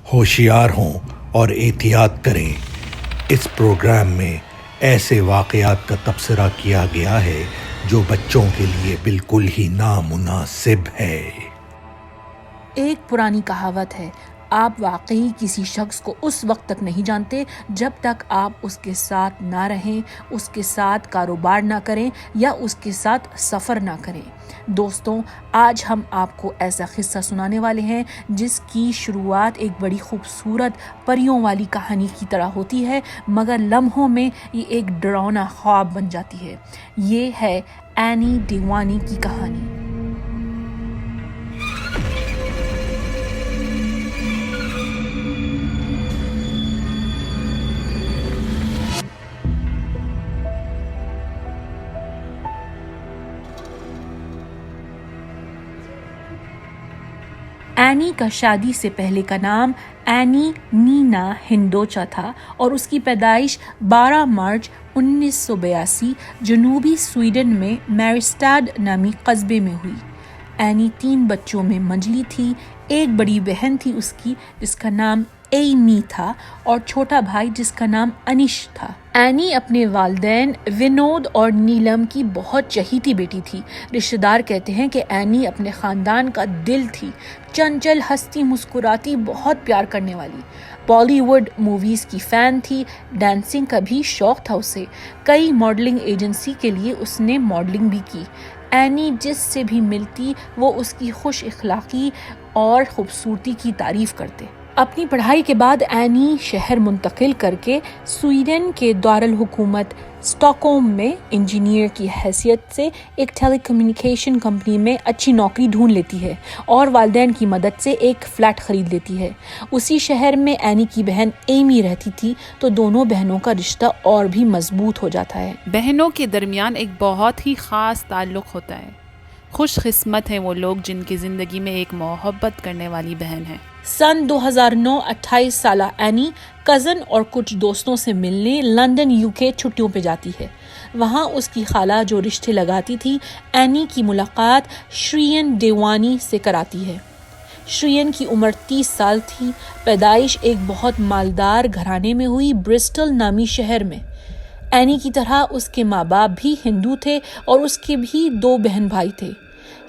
ہوشیار ہوں اور احتیاط کریں۔ اس پروگرام میں ایسے واقعات کا تبصرہ کیا گیا ہے جو بچوں کے لیے بالکل ہی نامناسب ہے۔ ایک پرانی کہاوت ہے، آپ واقعی کسی شخص کو اس وقت تک نہیں جانتے جب تک آپ اس کے ساتھ نہ رہیں، اس کے ساتھ کاروبار نہ کریں یا اس کے ساتھ سفر نہ کریں۔ دوستوں، آج ہم آپ کو ایسا قصہ سنانے والے ہیں جس کی شروعات ایک بڑی خوبصورت پریوں والی کہانی کی طرح ہوتی ہے، مگر لمحوں میں یہ ایک ڈراؤنا خواب بن جاتی ہے۔ یہ ہے اینی ڈیوانی کی کہانی۔ اینی کا شادی سے پہلے کا نام اینی نینا ہنڈوچا تھا اور اس کی پیدائش 12 مارچ 1982 جنوبی سویڈن میں میرسٹاڈ نامی قصبے میں ہوئی۔ اینی 3 بچوں میں منجلی تھی۔ ایک بڑی بہن تھی اس کی جس کا نام ایمی تھا اور چھوٹا بھائی جس کا نام انیش تھا۔ اینی اپنے والدین ونود اور نیلم کی بہت چہیتی بیٹی تھی۔ رشتہ دار کہتے ہیں کہ اینی اپنے خاندان کا دل تھی، چنچل، ہنستی، مسکراتی، بہت پیار کرنے والی۔ بالی ووڈ موویز کی فین تھی، ڈانسنگ کا بھی شوق تھا اسے۔ کئی ماڈلنگ ایجنسی کے لیے اس نے ماڈلنگ بھی کی۔ اینی جس سے بھی ملتی وہ اس کی خوش اخلاقی اور خوبصورتی کی تعریف کرتے۔ اپنی پڑھائی کے بعد اینی شہر منتقل کر کے سویڈن کے دارالحکومت اسٹاک ہوم میں انجینئر کی حیثیت سے ایک ٹیلی کمیونیکیشن کمپنی میں اچھی نوکری ڈھونڈ لیتی ہے اور والدین کی مدد سے ایک فلیٹ خرید لیتی ہے۔ اسی شہر میں اینی کی بہن ایمی رہتی تھی تو دونوں بہنوں کا رشتہ اور بھی مضبوط ہو جاتا ہے۔ بہنوں کے درمیان ایک بہت ہی خاص تعلق ہوتا ہے۔ خوش قسمت ہیں وہ لوگ جن کی زندگی میں ایک محبت کرنے والی بہن ہے۔ سن 2009 28 سالہ اینی کزن اور کچھ دوستوں سے ملنے لندن UK چھٹیوں پہ جاتی ہے۔ وہاں اس کی خالہ جو رشتے لگاتی تھی اینی کی ملاقات شریین ڈیوانی سے کراتی ہے۔ شریین کی عمر 30 سال تھی۔ پیدائش ایک بہت مالدار گھرانے میں ہوئی برسٹل نامی شہر میں۔ اینی کی طرح اس کے ماں باپ بھی ہندو تھے اور اس کے بھی 2 بہن بھائی تھے۔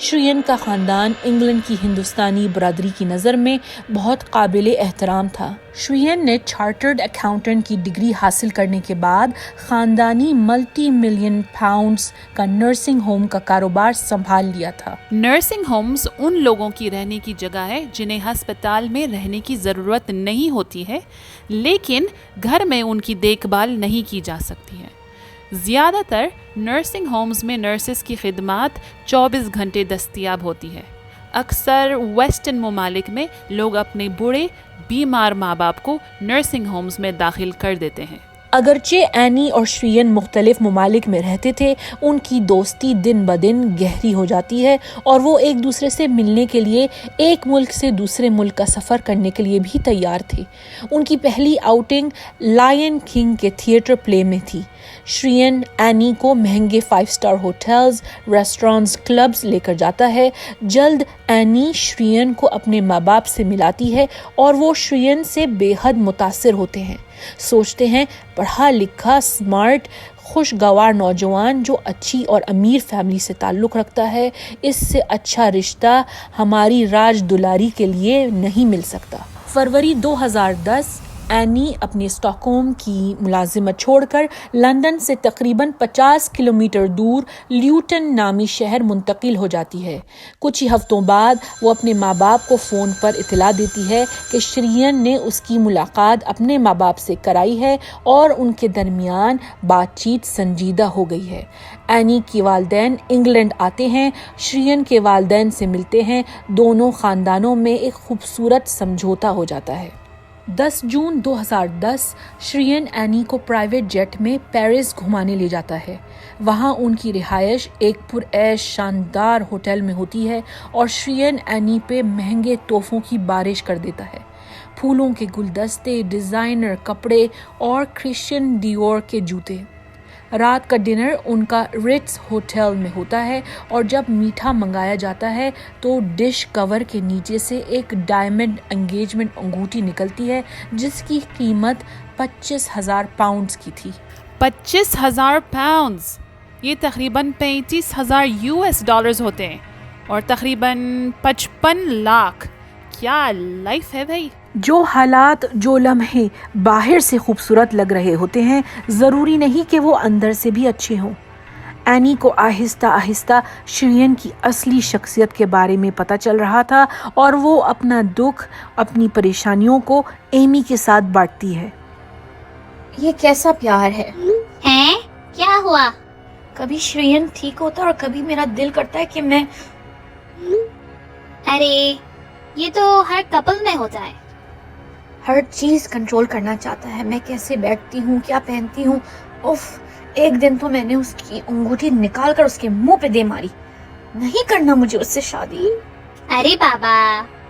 شریین کا خاندان انگلینڈ کی ہندوستانی برادری کی نظر میں بہت قابل احترام تھا۔ شریین نے چارٹرڈ اکاؤنٹنٹ کی ڈگری حاصل کرنے کے بعد خاندانی ملٹی ملین پاؤنڈز کا نرسنگ ہوم کا کاروبار سنبھال لیا تھا۔ نرسنگ ہومز ان لوگوں کی رہنے کی جگہ ہے جنہیں ہسپتال میں رہنے کی ضرورت نہیں ہوتی ہے لیکن گھر میں ان کی دیکھ بھال نہیں کی جا سکتی ہے۔ زیادہ تر نرسنگ ہومز میں نرسز کی خدمات 24 گھنٹے دستیاب ہوتی ہے۔ اکثر ویسٹرن ممالک میں لوگ اپنے بوڑھے بیمار ماں باپ کو نرسنگ ہومز میں داخل کر دیتے ہیں۔ اگرچہ اینی اور شریین مختلف ممالک میں رہتے تھے، ان کی دوستی دن بدن گہری ہو جاتی ہے اور وہ ایک دوسرے سے ملنے کے لیے ایک ملک سے دوسرے ملک کا سفر کرنے کے لیے بھی تیار تھے۔ ان کی پہلی آؤٹنگ لائن کنگ کے تھیٹر پلے میں تھی۔ شریین اینی کو مہنگے 5 اسٹار ہوٹلز، ریسٹورانٹس، کلبز لے کر جاتا ہے۔ جلد اینی شریین کو اپنے ماں باپ سے ملاتی ہے اور وہ شریین سے بے حد متاثر ہوتے ہیں۔ سوچتے ہیں پڑھا لکھا، اسمارٹ، خوشگوار نوجوان جو اچھی اور امیر فیملی سے تعلق رکھتا ہے، اس سے اچھا رشتہ ہماری راج دلاری کے لیے نہیں مل سکتا۔ فروری 2010 اینی اپنی اسٹاک ہوم کی ملازمت چھوڑ کر لندن سے تقریباً 50 کلومیٹر دور لیوٹن نامی شہر منتقل ہو جاتی ہے۔ کچھ ہی ہفتوں بعد وہ اپنے ماں باپ کو فون پر اطلاع دیتی ہے کہ شریین نے اس کی ملاقات اپنے ماں باپ سے کرائی ہے اور ان کے درمیان بات چیت سنجیدہ ہو گئی ہے۔ اینی کے والدین انگلینڈ آتے ہیں، شریین کے والدین سے ملتے ہیں، دونوں خاندانوں میں ایک خوبصورت سمجھوتا ہو جاتا ہے۔ 10 جون 2010 شریین اینی کو پرائیویٹ جیٹ میں پیرس گھمانے لے جاتا ہے۔ وہاں ان کی رہائش ایک پرعیش شاندار ہوٹل میں ہوتی ہے اور شریین اینی پہ مہنگے تحفوں کی بارش کر دیتا ہے۔ پھولوں کے گلدستے، ڈیزائنر کپڑے اور کرسچین ڈیور کے جوتے۔ رات کا ڈنر ان کا رٹز ہوٹل میں ہوتا ہے اور جب میٹھا منگایا جاتا ہے تو ڈش کور کے نیچے سے ایک ڈائمنڈ انگیجمنٹ انگوٹھی نکلتی ہے جس کی قیمت 25,000 پاؤنڈز کی تھی۔ 25,000 پاؤنڈز، یہ تقریباً 35,000 US ڈالرز ہوتے ہیں اور تقریباً 55 لاکھ۔ کیا لائف ہے بھائی! جو حالات، جو لمحے باہر سے خوبصورت لگ رہے ہوتے ہیں ضروری نہیں کہ وہ اندر سے بھی اچھے ہوں۔ اینی کو آہستہ آہستہ شریان کی اصلی شخصیت کے بارے میں پتہ چل رہا تھا اور وہ اپنا دکھ، اپنی پریشانیوں کو ایمی کے ساتھ بانٹتی ہے۔ یہ کیسا پیار ہے؟ ہیں؟ کیا ہوا؟ کبھی شریان ٹھیک ہوتا اور کبھی میرا دل کرتا ہے کہ میں… ارے یہ تو ہر کپل میں ہوتا ہے۔ ہر چیز کنٹرول کرنا چاہتا ہے، میں کیسے بیٹھتی ہوں، کیا پہنتی ہوں۔ اف، ایک دن تو میں نے اس کی انگوٹھی نکال کر اس کے منہ پہ دے ماری۔ نہیں کرنا مجھے اس سے شادی۔ ارے بابا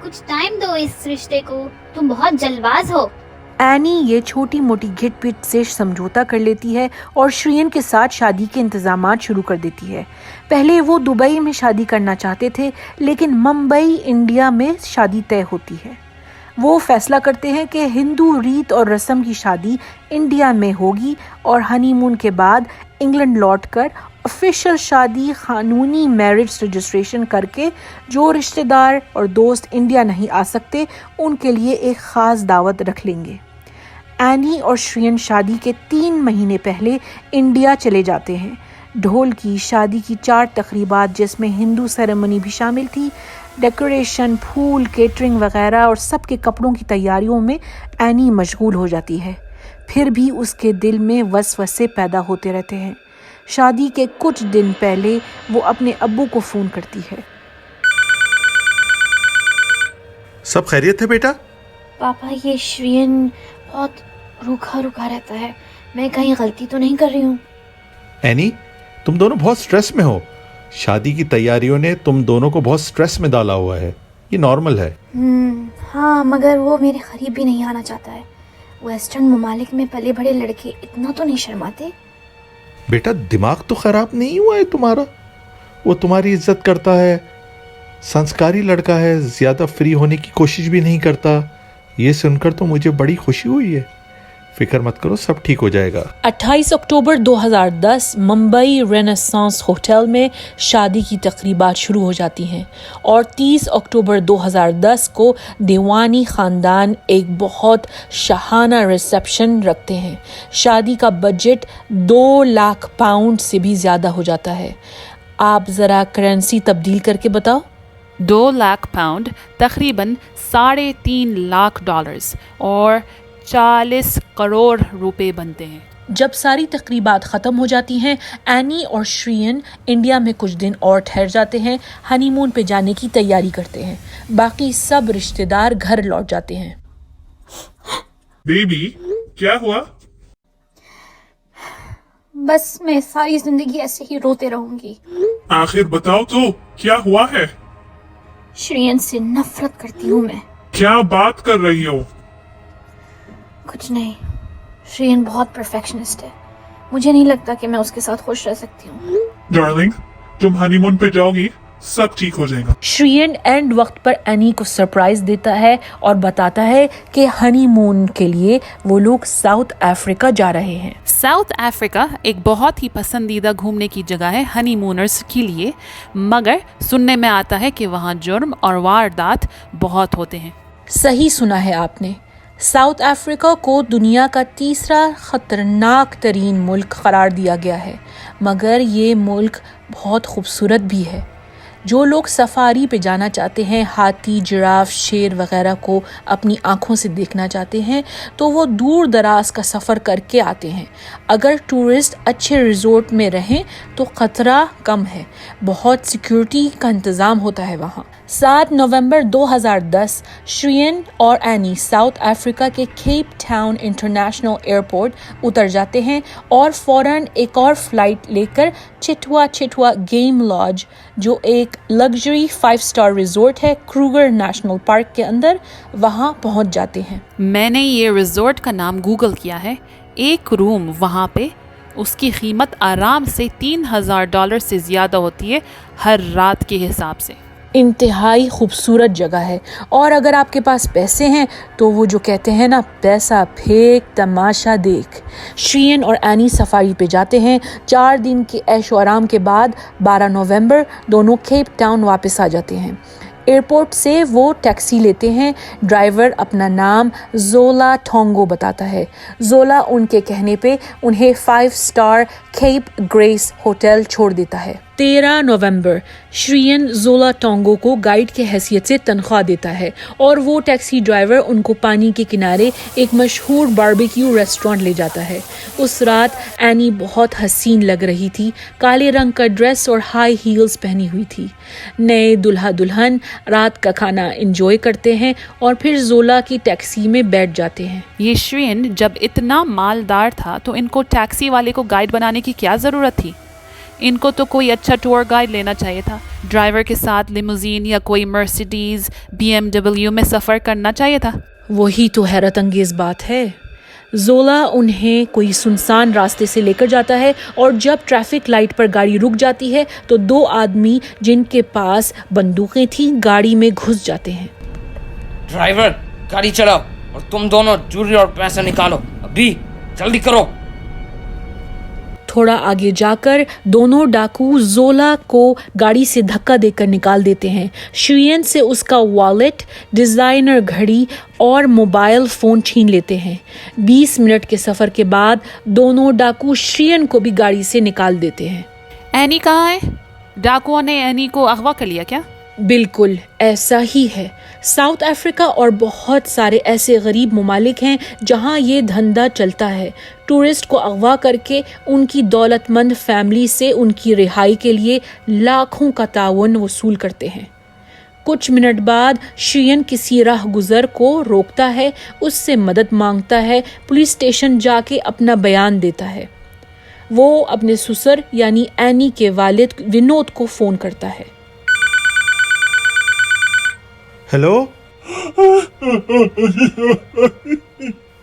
کچھ ٹائم دو اس رشتے کو، تم بہت جلد باز ہو۔ اینی یہ چھوٹی موٹی گھٹ پٹ سے سمجھوتا کر لیتی ہے اور شریان کے ساتھ شادی کے انتظامات شروع کر دیتی ہے۔ پہلے وہ دبئی میں شادی کرنا چاہتے تھے لیکن ممبئی، انڈیا میں شادی طے ہوتی ہے۔ وہ فیصلہ کرتے ہیں کہ ہندو ریت اور رسم کی شادی انڈیا میں ہوگی اور ہنی مون کے بعد انگلینڈ لوٹ کر آفیشیل شادی، قانونی میرج رجسٹریشن کر کے جو رشتہ دار اور دوست انڈیا نہیں آ سکتے ان کے لیے ایک خاص دعوت رکھ لیں گے۔ اینی اور شریان شادی کے 3 مہینے پہلے انڈیا چلے جاتے ہیں۔ ڈھول کی شادی کی 4 تقریبات جس میں ہندو سیریمنی بھی شامل تھی، ڈیکوریشن، پھول، کیٹرنگ وغیرہ اور سب کے کپڑوں کی تیاریوں میں اینی مشغول ہو جاتی ہے۔ پھر بھی اس کے دل میں وسوسے پیدا ہوتے رہتے ہیں۔ شادی کے کچھ دن پہلے وہ اپنے ابو کو فون کرتی ہے۔ سب خیریت ہے بیٹا؟ پاپا یہ شریان بہت روکھا رہتا ہے، میں کہیں غلطی تو نہیں کر رہی ہوں؟ اینی تم دونوں بہت سٹریس میں ہو، شادی کی تیاریوں نے تم دونوں کو بہت سٹریس میں ڈالا ہوا ہے، یہ نارمل ہے۔ ہاں مگر وہ میرے قریب بھی نہیں آنا چاہتا ہے۔ ویسٹرن ممالک میں پلے بڑے لڑکے اتنا تو نہیں شرماتے؟ بیٹا دماغ تو خراب نہیں ہوا ہے تمہارا، وہ تمہاری عزت کرتا ہے، سنسکاری لڑکا ہے، زیادہ فری ہونے کی کوشش بھی نہیں کرتا۔ یہ سن کر تو مجھے بڑی خوشی ہوئی ہے، فکر مت کرو، سب ٹھیک ہو جائے گا۔ 28 اکتوبر 2010 ممبئی رینیسانس ہوٹل میں شادی کی تقریبات شروع ہو جاتی ہیں اور 30 اکتوبر 2010 کو دیوانی خاندان ایک بہت شاہانہ ریسیپشن رکھتے ہیں۔ شادی کا بجٹ 2 لاکھ پاؤنڈ سے بھی زیادہ ہو جاتا ہے۔ آپ ذرا کرنسی تبدیل کر کے بتاؤ۔ 2 لاکھ پاؤنڈ تقریباً 3.5 لاکھ ڈالرز اور 40 کروڑ روپے بنتے ہیں۔ جب ساری تقریبات ختم ہو جاتی ہیں، اینی اور شریان انڈیا میں کچھ دن اور ٹھہر جاتے ہیں، ہنی مون پہ جانے کی تیاری کرتے ہیں۔ باقی سب رشتہ دار گھر لوٹ جاتے ہیں۔ بیبی کیا ہوا؟ بس میں ساری زندگی ایسے ہی روتے رہوں گی۔ آخر بتاؤ تو کیا ہوا ہے؟ شریان سے نفرت کرتی ہوں میں۔ کیا بات کر رہی ہو؟ کچھ نہیں، شریان بہت پرفیکشنسٹ ہے، مجھے نہیں لگتا کہ میں اس کے ساتھ خوش رہ سکتی ہوں۔ ڈارلنگ تم ہنی مون پہ جاؤ گی، سب ٹھیک ہو جائے گا۔ شریان اینڈ وقت پر اینی کو سرپرائز دیتا ہے اور بتاتا ہے کہ ہنی مون کے لیے وہ لوگ ساؤتھ افریقہ جا رہے ہیں۔ ساؤتھ افریقہ ایک بہت ہی پسندیدہ گھومنے کی جگہ ہے ہنی مونرز کے لیے، مگر سننے میں آتا ہے کہ وہاں جرم اور واردات بہت ہوتے ہیں۔ صحیح سنا ہے آپ نے، ساؤتھ افریقہ کو دنیا کا 3را خطرناک ترین ملک قرار دیا گیا ہے، مگر یہ ملک بہت خوبصورت بھی ہے۔ جو لوگ سفاری پہ جانا چاہتے ہیں، ہاتھی، جراف، شیر وغیرہ کو اپنی آنکھوں سے دیکھنا چاہتے ہیں تو وہ دور دراز کا سفر کر کے آتے ہیں۔ اگر ٹورسٹ اچھے ریزورٹ میں رہیں تو خطرہ کم ہے، بہت سیکیورٹی کا انتظام ہوتا ہے وہاں۔ 7 نومبر 2010 شریان اور اینی ساؤتھ افریقہ کے Cape Town international airport Uttar جاتے ہیں اور فوراً ایک اور فلائٹ لے کر چٹوا گیم لاج، جو ایک لگژری 5 اسٹار ریزورٹ ہے کروگر نیشنل پارک کے اندر، وہاں پہنچ جاتے ہیں۔ میں نے یہ ریزورٹ کا نام گوگل کیا ہے۔ ایک روم وہاں پہ اس کی قیمت آرام سے $3,000 سے زیادہ ہوتی ہے ہر رات کے حساب سے۔ انتہائی خوبصورت جگہ ہے، اور اگر آپ کے پاس پیسے ہیں تو وہ جو کہتے ہیں نا، پیسہ پھینک تماشا دیکھ۔ شرین اور اینی سفاری پہ جاتے ہیں۔ 4 دن کے عیش و آرام کے بعد 12 نومبر دونوں کیپ ٹاؤن واپس آ جاتے ہیں۔ ایئرپورٹ سے وہ ٹیکسی لیتے ہیں۔ ڈرائیور اپنا نام زولا ٹونگو بتاتا ہے۔ زولا ان کے کہنے پہ انہیں 5 اسٹار کیپ گریس ہوٹل چھوڑ دیتا ہے۔ 13 نومبر شرین زولا ٹونگو کو گائیڈ کے حیثیت سے تنخواہ دیتا ہے، اور وہ ٹیکسی ڈرائیور ان کو پانی کے کنارے ایک مشہور باربیکیو ریسٹورانٹ لے جاتا ہے۔ اس رات اینی بہت حسین لگ رہی تھی، کالے رنگ کا ڈریس اور ہائی ہیلز پہنی ہوئی تھی۔ نئے دلہا دلہن رات کا کھانا انجوائے کرتے ہیں اور پھر زولا کی ٹیکسی میں بیٹھ جاتے ہیں۔ یہ شرین جب اتنا مالدار تھا تو ان کو ٹیکسی والے کو گائیڈ بنانے کی کیا ضرورت تھی؟ ان کو تو کوئی اچھا ٹور گائیڈ لینا چاہیے تھا۔ ڈرائیور کے ساتھ لیموزین یا کوئی مرسیڈیز BMW میں سفر کرنا چاہیے تھا۔ وہی تو حیرت انگیز بات ہے۔ زولا انہیں کوئی سنسان راستے سے لے کر جاتا ہے، اور جب ٹریفک لائٹ پر گاڑی رک جاتی ہے تو 2 آدمی جن کے پاس بندوقیں تھیں گاڑی میں گھس جاتے ہیں۔ ڈرائیور گاڑی چلاؤ اور تم دونوں جوری اور پیسہ نکالو، ابھی جلدی کرو۔ تھوڑا آگے جا کر دونوں ڈاکو زولا کو گاڑی سے دھکا دے کر نکال دیتے ہیں۔ شرین سے اس کا والیٹ، ڈیزائنر گھڑی اور موبائل فون چھین لیتے ہیں۔ 20 منٹ کے سفر کے بعد دونوں ڈاکو شرین کو بھی گاڑی سے نکال دیتے ہیں۔ اینی کہاں ہے؟ ڈاکوؤں نے اینی کو اغوا کر لیا کیا؟ بالکل ایسا ہی ہے۔ ساؤتھ افریقہ اور بہت سارے ایسے غریب ممالک ہیں جہاں یہ دھندا چلتا ہے۔ ٹورسٹ کو اغوا کر کے ان کی دولت مند فیملی سے ان کی رہائی کے لیے لاکھوں کا تعاون وصول کرتے ہیں۔ کچھ منٹ بعد شرین کسی راہ گزر کو روکتا ہے، اس سے مدد مانگتا ہے، پولیس اسٹیشن جا کے اپنا بیان دیتا ہے۔ وہ اپنے سسر یعنی اینی کے والد ونود کو فون کرتا ہے۔ ہیلو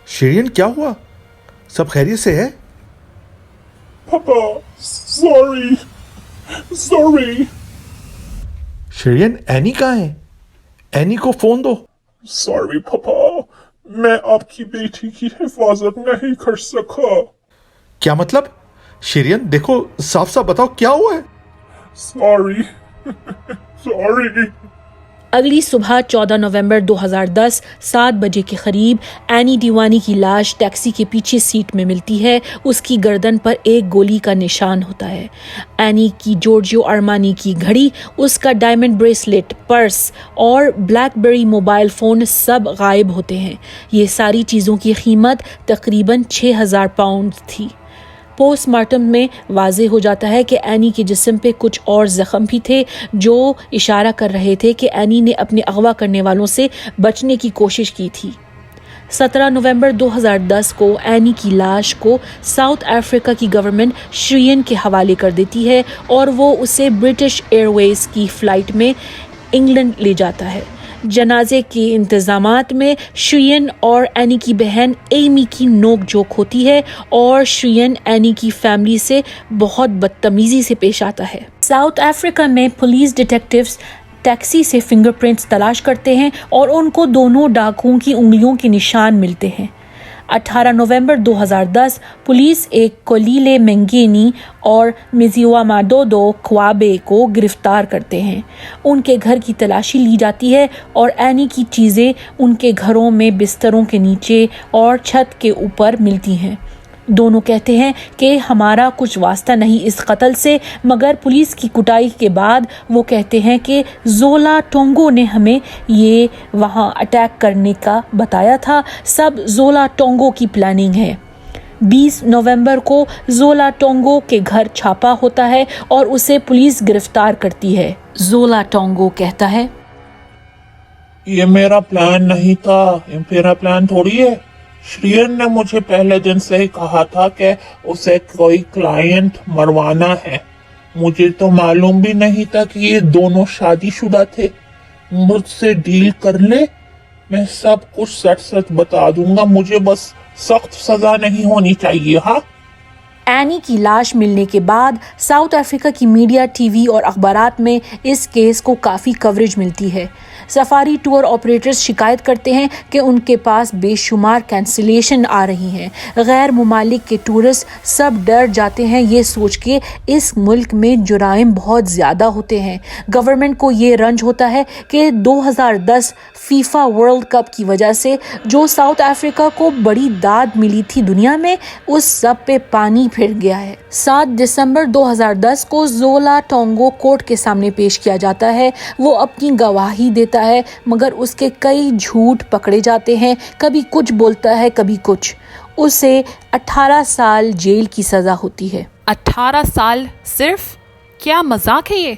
شرین، کیا ہوا؟ سب خیریت سے ہے؟ پاپا سوری شرین، اینی کہاں ہے؟ اینی کو فون دو۔ سوری پاپا، میں آپ کی بیٹی کی حفاظت نہیں کر سکا۔ کیا مطلب؟ شرین دیکھو، صاف صاف بتاؤ کیا ہوا ہے؟ سوری اگلی صبح 14 نومبر 2010 7 بجے کے قریب اینی ڈیوانی کی لاش ٹیکسی کے پیچھے سیٹ میں ملتی ہے۔ اس کی گردن پر ایک گولی کا نشان ہوتا ہے۔ اینی کی جورجیو ارمانی کی گھڑی، اس کا ڈائمنڈ بریسلیٹ، پرس اور بلیک بیری موبائل فون سب غائب ہوتے ہیں۔ یہ ساری چیزوں کی قیمت تقریباً 6,000 پاؤنڈ تھی۔ پوسٹ مارٹم میں واضح ہو جاتا ہے کہ اینی کے جسم پہ کچھ اور زخم بھی تھے جو اشارہ کر رہے تھے کہ اینی نے اپنے اغوا کرنے والوں سے بچنے کی کوشش کی تھی۔ 17 نومبر 2010 کو اینی کی لاش کو ساؤتھ افریقہ کی گورنمنٹ شرین کے حوالے کر دیتی ہے، اور وہ اسے برٹش ایئر ویز کی فلائٹ میں انگلینڈ لے جاتا ہے۔ جنازے کے انتظامات میں شرین اور اینی کی بہن ایمی کی نوک جھوک ہوتی ہے، اور شرین اینی کی فیملی سے بہت بدتمیزی سے پیش آتا ہے۔ ساؤتھ افریقہ میں پولیس ڈیٹیکٹیوز ٹیکسی سے فنگر پرنٹس تلاش کرتے ہیں، اور ان کو دونوں ڈاکوؤں کی انگلیوں کے نشان ملتے ہیں۔ 18 نومبر 2010 پولیس ایک کولیلے منگینی اور مزیوا مادودو کوابے کو گرفتار کرتے ہیں۔ ان کے گھر کی تلاشی لی جاتی ہے، اور اینی کی چیزیں ان کے گھروں میں بستروں کے نیچے اور چھت کے اوپر ملتی ہیں۔ دونوں کہتے ہیں کہ ہمارا کچھ واسطہ نہیں اس قتل سے، مگر پولیس کی کٹائی کے بعد وہ کہتے ہیں کہ زولا ٹونگو نے ہمیں یہ وہاں اٹیک کرنے کا بتایا تھا، سب زولا ٹونگو کی پلاننگ ہے۔ 20 نومبر کو زولا ٹونگو کے گھر چھاپا ہوتا ہے اور اسے پولیس گرفتار کرتی ہے۔ زولا ٹونگو کہتا ہے، یہ میرا پلان نہیں تھا، یہ میرا پلان تھوڑی ہے۔ شرین نے مجھے پہلے دن سے ہی کہا تھا کہ اسے کوئی کلائنٹ مروانا ہے۔ مجھے تو معلوم بھی نہیں تھا کہ یہ دونوں شادی شدہ تھے۔ مجھ سے ڈیل کر لے، میں سب کچھ سچ سچ بتا دوں گا، مجھے بس سخت سزا نہیں ہونی چاہیے۔ ہاں اینی کی لاش ملنے کے بعد ساؤتھ افریقہ کی میڈیا، ٹی وی اور اخبارات میں اس کیس کو کافی کوریج ملتی ہے۔ سفاری ٹور آپریٹرز شکایت کرتے ہیں کہ ان کے پاس بے شمار کینسلیشن آ رہی ہیں۔ غیر ممالک کے ٹورسٹ سب ڈر جاتے ہیں یہ سوچ کے اس ملک میں جرائم بہت زیادہ ہوتے ہیں۔ گورنمنٹ کو یہ رنج ہوتا ہے کہ 2010 فیفا ورلڈ کپ کی وجہ سے جو ساؤتھ افریقہ کو بڑی داد ملی تھی دنیا میں، اس سب پہ پانی پھر گیا ہے۔ 7 دسمبر 2010 کو زولا ٹونگو کورٹ کے سامنے پیش کیا جاتا ہے۔ وہ اپنی گواہی دیتا ہے مگر اس کے کئی جھوٹ پکڑے جاتے ہیں، کبھی کچھ بولتا ہے کبھی کچھ۔ اسے 18 سال جیل کی سزا ہوتی ہے۔ 18 سال صرف؟ کیا مذاق ہے یہ؟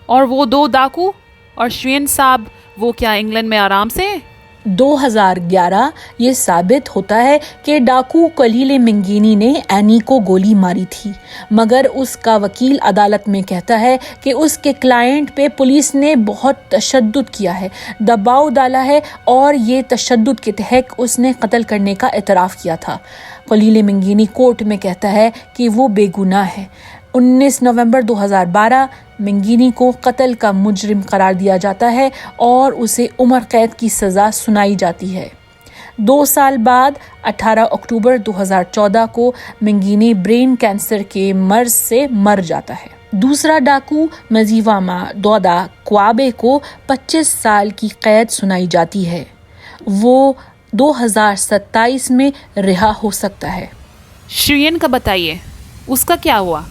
اور وہ 2 ڈاکو اور شرین صاحب، وہ کیا انگلینڈ میں آرام سے ہیں؟ 2011 یہ ثابت ہوتا ہے کہ ڈاکو کلیلے منگینی نے اینی کو گولی ماری تھی، مگر اس کا وکیل عدالت میں کہتا ہے کہ اس کے کلائنٹ پہ پولیس نے بہت تشدد کیا ہے، دباؤ ڈالا ہے اور یہ تشدد کے تحت اس نے قتل کرنے کا اعتراف کیا تھا۔ کلیلے منگینی کورٹ میں کہتا ہے کہ وہ بے گناہ ہے۔ 19 نومبر 2012 منگینی کو قتل کا مجرم قرار دیا جاتا ہے اور اسے عمر قید کی سزا سنائی جاتی ہے۔ 2 سال بعد 18 اکتوبر 2014 کو منگینی برین کینسر کے مرض سے مر جاتا ہے۔ دوسرا ڈاکو مزیواما دودا کوابے کو 25 سال کی قید سنائی جاتی ہے۔ وہ 2027 میں رہا ہو سکتا ہے۔ شرین کا بتائیے، اس کا کیا ہوا؟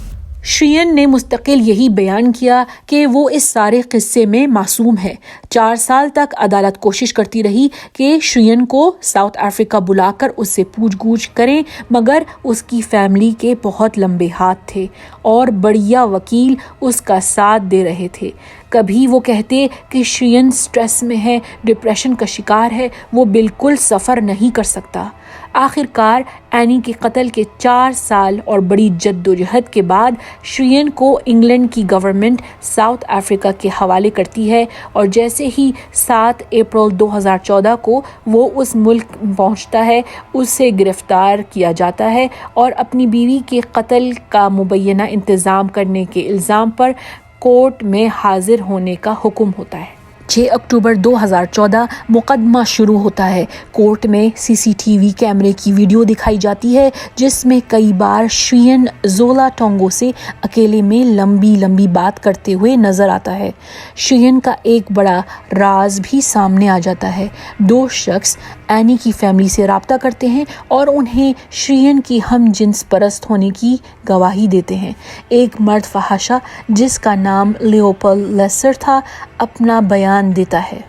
شرین نے مستقل یہی بیان کیا کہ وہ اس سارے قصے میں معصوم ہے۔ 4 سال تک عدالت کوشش کرتی رہی کہ شرین کو ساؤتھ افریقہ بلا کر اس سے پوچھ گچھ کریں، مگر اس کی فیملی کے بہت لمبے ہاتھ تھے اور بڑھیا وکیل اس کا ساتھ دے رہے تھے۔ کبھی وہ کہتے کہ شرین سٹریس میں ہے، ڈپریشن کا شکار ہے، وہ بالکل سفر نہیں کر سکتا۔ آخر کار اینی کے قتل کے 4 سال اور بڑی جدوجہد کے بعد شرین کو انگلینڈ کی گورنمنٹ ساؤتھ افریقہ کے حوالے کرتی ہے، اور جیسے ہی 7 اپریل 2014 کو وہ اس ملک پہنچتا ہے، اسے گرفتار کیا جاتا ہے اور اپنی بیوی کے قتل کا مبینہ انتظام کرنے کے الزام پر کورٹ میں حاضر ہونے کا حکم ہوتا ہے۔ 6 اکتوبر 2014 مقدمہ شروع ہوتا ہے۔ کورٹ میں CCTV کیمرے کی ویڈیو دکھائی جاتی ہے جس میں کئی بار شرین زولا ٹونگو سے اکیلے میں لمبی لمبی بات کرتے ہوئے نظر آتا ہے۔ شرین کا ایک بڑا راز بھی سامنے آ جاتا ہے۔ 2 شخص اینی کی فیملی سے رابطہ کرتے ہیں اور انہیں شرین کی ہم جنس پرست ہونے کی گواہی دیتے ہیں۔ ایک مرد فحاشہ جس کا نام لیوپل لیسر تھا اپنا بیان دیتا ہے۔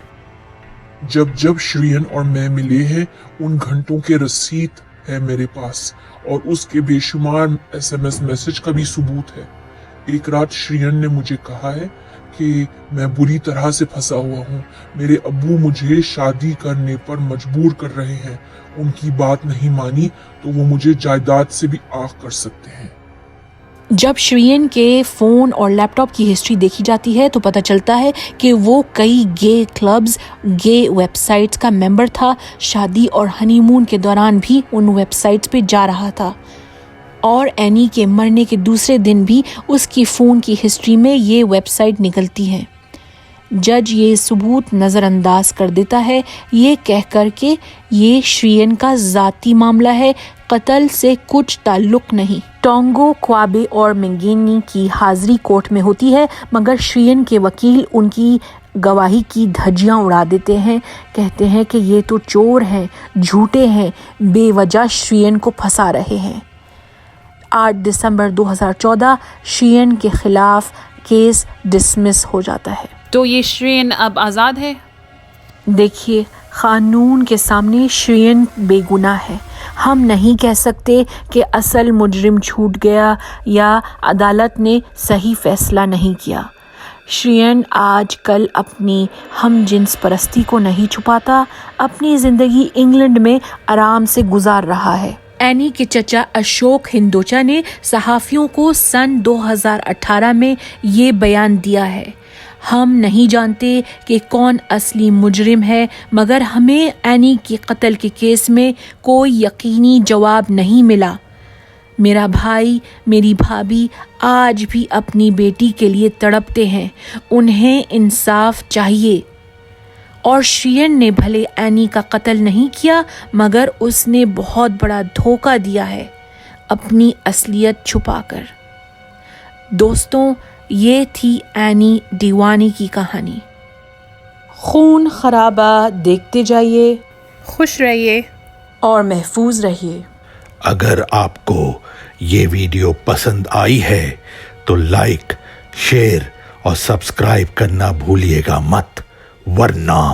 جب شرین اور میں ملے ہیں ان گھنٹوں کے رسید ہے میرے پاس، اور اس کے بے شمار SMS میسج کا بھی ثبوت ہے۔ ایک رات شرین نے مجھے کہا ہے کہ میں بری طرح سے پھنسا ہوا ہوں، میرے ابو مجھے شادی کرنے پر مجبور کر رہے ہیں، ان کی بات نہیں مانی تو وہ مجھے جائیداد سے بھی آگ کر سکتے ہیں۔ جب شرین کے فون اور لیپ ٹاپ کی ہسٹری دیکھی جاتی ہے تو پتہ چلتا ہے کہ وہ کئی گے کلبز، گے ویب سائٹس کا ممبر تھا، شادی اور ہنی مون کے دوران بھی ان ویب سائٹس پہ جا رہا تھا، اور اینی کے مرنے کے دوسرے دن بھی اس کی فون کی ہسٹری میں یہ ویب سائٹ نکلتی ہیں۔ جج یہ ثبوت نظر انداز کر دیتا ہے، یہ کہہ کر کہ یہ شرین کا ذاتی معاملہ ہے، قتل سے کچھ تعلق نہیں۔ ٹونگو، کوابے اور منگینی کی حاضری کورٹ میں ہوتی ہے، مگر شرین کے وکیل ان کی گواہی کی دھجیاں اڑا دیتے ہیں، کہتے ہیں کہ یہ تو چور ہیں، جھوٹے ہیں، بے وجہ شرین کو پھنسا رہے ہیں۔ 8 دسمبر 2014 شرین کے خلاف کیس ڈسمس ہو جاتا ہے۔ تو یہ شرین اب آزاد ہے؟ دیکھیے، قانون کے سامنے شرین بے گناہ ہے۔ ہم نہیں کہہ سکتے کہ اصل مجرم چھوٹ گیا یا عدالت نے صحیح فیصلہ نہیں کیا۔ شرین آج کل اپنی ہم جنس پرستی کو نہیں چھپاتا، اپنی زندگی انگلینڈ میں آرام سے گزار رہا ہے۔ اینی کے چچا اشوک ہندوچا نے صحافیوں کو سن 2018 میں یہ بیان دیا ہے، ہم نہیں جانتے کہ کون اصلی مجرم ہے، مگر ہمیں اینی کے قتل کے کیس میں کوئی یقینی جواب نہیں ملا۔ میرا بھائی میری بھابھی آج بھی اپنی بیٹی کے لیے تڑپتے ہیں، انہیں انصاف چاہیے۔ اور شریان نے بھلے اینی کا قتل نہیں کیا مگر اس نے بہت بڑا دھوکہ دیا ہے اپنی اصلیت چھپا کر۔ دوستوں، یہ تھی اینی ڈیوانی کی کہانی۔ خون خرابہ دیکھتے جائیے خوش رہیے اور محفوظ رہیے۔ اگر آپ کو یہ ویڈیو پسند آئی ہے تو لائک، شیئر اور سبسکرائب کرنا بھولیے گا مت، ورنہ